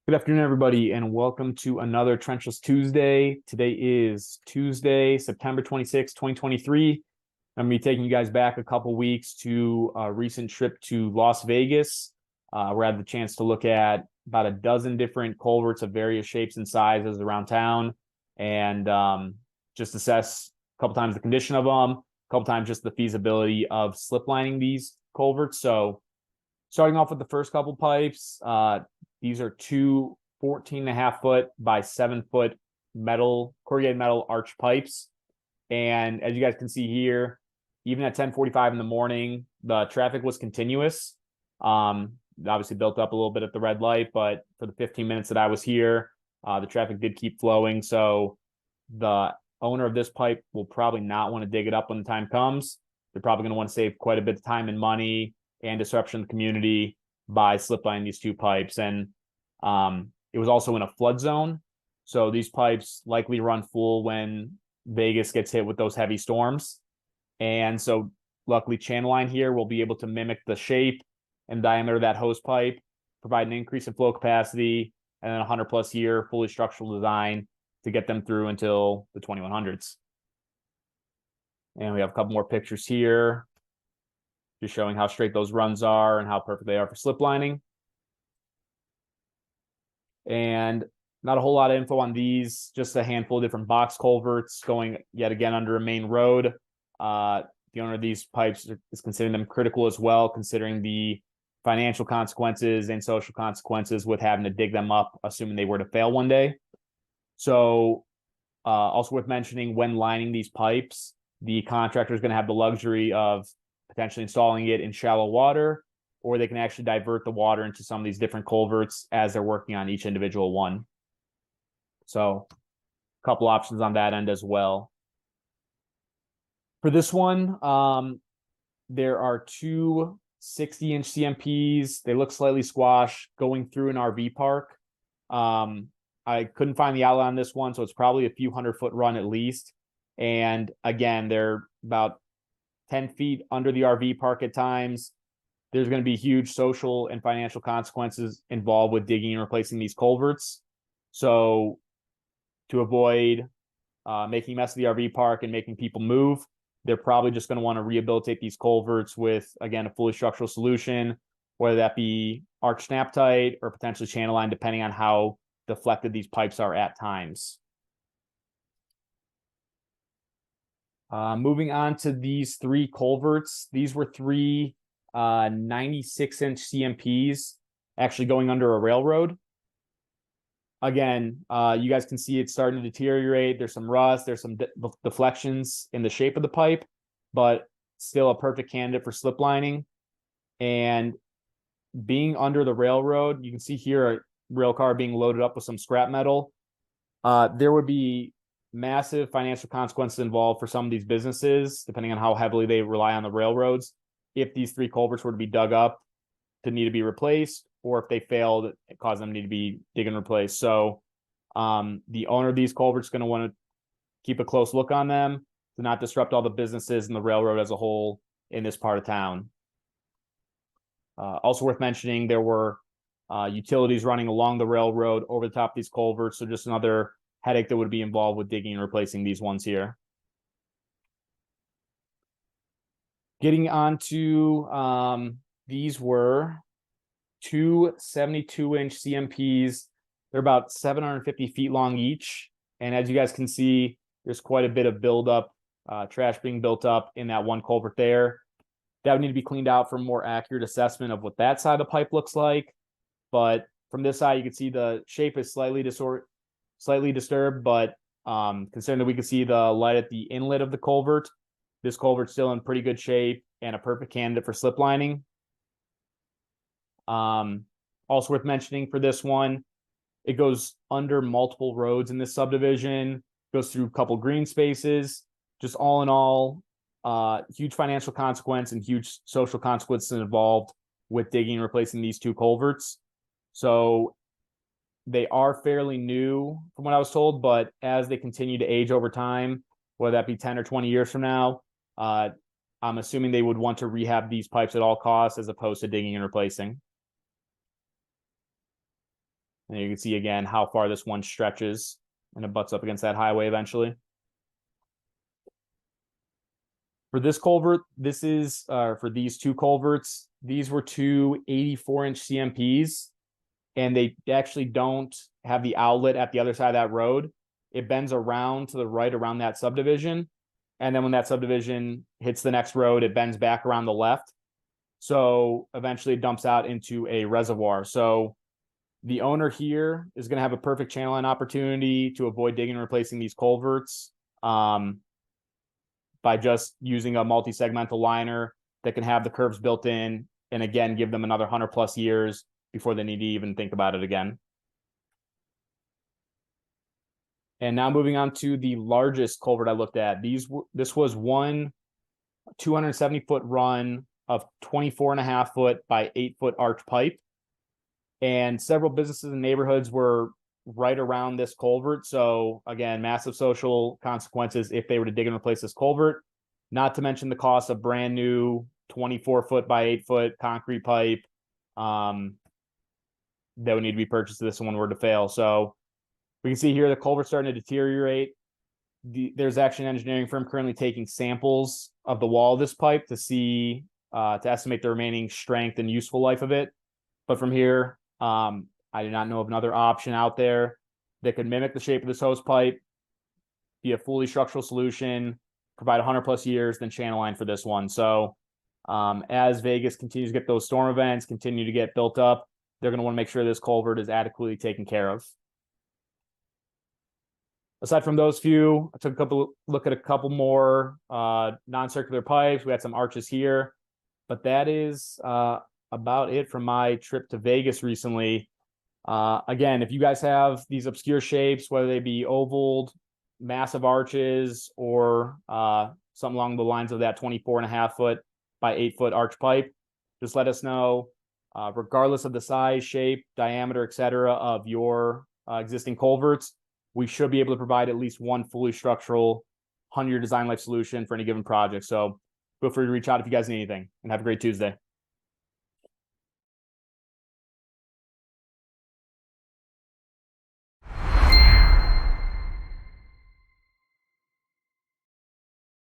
Good afternoon, everybody, and welcome to another Trenchless Tuesday. Today is Tuesday, September 26, 2023. I'm going to be taking you guys back a couple weeks to a recent trip to Las Vegas. Where I had the chance to look at about a dozen different culverts of various shapes and sizes around town and just assess a couple times the condition of them, a couple times just the feasibility of slip lining these culverts. So starting off with the first couple pipes, these are two 14.5 foot by 7 foot corrugated metal arch pipes. And as you guys can see here, even at 10:45 in the morning, the traffic was continuous. Obviously built up a little bit at the red light, but for the 15 minutes that I was here, the traffic did keep flowing. So the owner of this pipe will probably not want to dig it up when the time comes. They're probably going to want to save quite a bit of time and money and disruption in the community by slip lining these two pipes. And it was also in a flood zone. So these pipes likely run full when Vegas gets hit with those heavy storms. And so luckily channel line here will be able to mimic the shape and diameter of that hose pipe, provide an increase in flow capacity, and then 100+ year fully structural design to get them through until the 2100s. And we have a couple more pictures here, just showing how straight those runs are and how perfect they are for slip lining. And not a whole lot of info on these, just a handful of different box culverts going yet again under a main road. The owner of these pipes is considering them critical as well, considering the financial consequences and social consequences with having to dig them up, assuming they were to fail one day. So also worth mentioning, when lining these pipes, the contractor is going to have the luxury of potentially installing it in shallow water, or they can actually divert the water into some of these different culverts as they're working on each individual one. So a couple options on that end as well. For this one, there are two 60-inch CMPs. They look slightly squashed going through an RV park. I couldn't find the outlet on this one, so it's probably a few 100-foot run at least. And again, they're about 10 feet under the RV park at times. There's going to be huge social and financial consequences involved with digging and replacing these culverts. So to avoid making a mess of the RV park and making people move, they're probably just going to want to rehabilitate these culverts with, again, a fully structural solution, whether that be arch snap tight or potentially channel line, depending on how deflected these pipes are at times. Moving on to these three culverts. These were three 96-inch CMPs actually going under a railroad. Again, you guys can see it's starting to deteriorate. There's some rust, there's some deflections in the shape of the pipe, but still a perfect candidate for slip lining. And being under the railroad, you can see here a rail car being loaded up with some scrap metal. There would be massive financial consequences involved for some of these businesses, depending on how heavily they rely on the railroads, if these three culverts were to be dug up to need to be replaced, or if they failed, it caused them to need to be dig and replaced. So the owner of these culverts is going to want to keep a close look on them to not disrupt all the businesses and the railroad as a whole in this part of town. Also worth mentioning, there were utilities running along the railroad over the top of these culverts, so just another headache that would be involved with digging and replacing these ones here. Getting on to these were two 72-inch CMPs. They're about 750 feet long each. And as you guys can see, there's quite a bit of buildup, trash being built up in that one culvert there. That would need to be cleaned out for a more accurate assessment of what that side of the pipe looks like. But from this side, you can see the shape is slightly disturbed, but considering that we can see the light at the inlet of the culvert, this culvert's still in pretty good shape and a perfect candidate for slip lining. Also worth mentioning for this one, it goes under multiple roads in this subdivision, goes through a couple green spaces. Just all in all, huge financial consequence and huge social consequences involved with digging and replacing these two culverts. So they are fairly new from what I was told, but as they continue to age over time, whether that be 10 or 20 years from now, I'm assuming they would want to rehab these pipes at all costs as opposed to digging and replacing. And you can see again how far this one stretches and it butts up against that highway eventually. For this culvert, this is for these two culverts, these were two 84-inch CMPs, and they actually don't have the outlet at the other side of that road. It bends around to the right around that subdivision. And then when that subdivision hits the next road, it bends back around the left. So eventually it dumps out into a reservoir. So the owner here is going to have a perfect channel line opportunity to avoid digging and replacing these culverts by just using a multi-segmental liner that can have the curves built in, and again, give them another 100+ years before they need to even think about it again. And now moving on to the largest culvert I looked at. This was one 270-foot run of 24.5-foot by 8-foot arch pipe. And several businesses and neighborhoods were right around this culvert. So again, massive social consequences if they were to dig and replace this culvert, not to mention the cost of brand new 24-foot by 8-foot concrete pipe that would need to be purchased if this one were to fail. So we can see here the culvert's starting to deteriorate. There's actually an engineering firm currently taking samples of the wall of this pipe to see, to estimate the remaining strength and useful life of it. But from here, I do not know of another option out there that could mimic the shape of this hose pipe, be a fully structural solution, provide 100+ years, than channel line for this one. So as Vegas continues to get those storm events, continue to get built up, they're going to want to make sure this culvert is adequately taken care of. Aside from those few, I took a look at a couple more non-circular pipes. We had some arches here, but that is about it from my trip to Vegas recently. Again, if you guys have these obscure shapes, whether they be oval, massive arches, or something along the lines of that 24.5-foot by 8-foot arch pipe, just let us know. Regardless of the size, shape, diameter, etc. of your existing culverts, we should be able to provide at least one fully structural 100-year design life solution for any given project. So feel free to reach out if you guys need anything, and have a great Tuesday.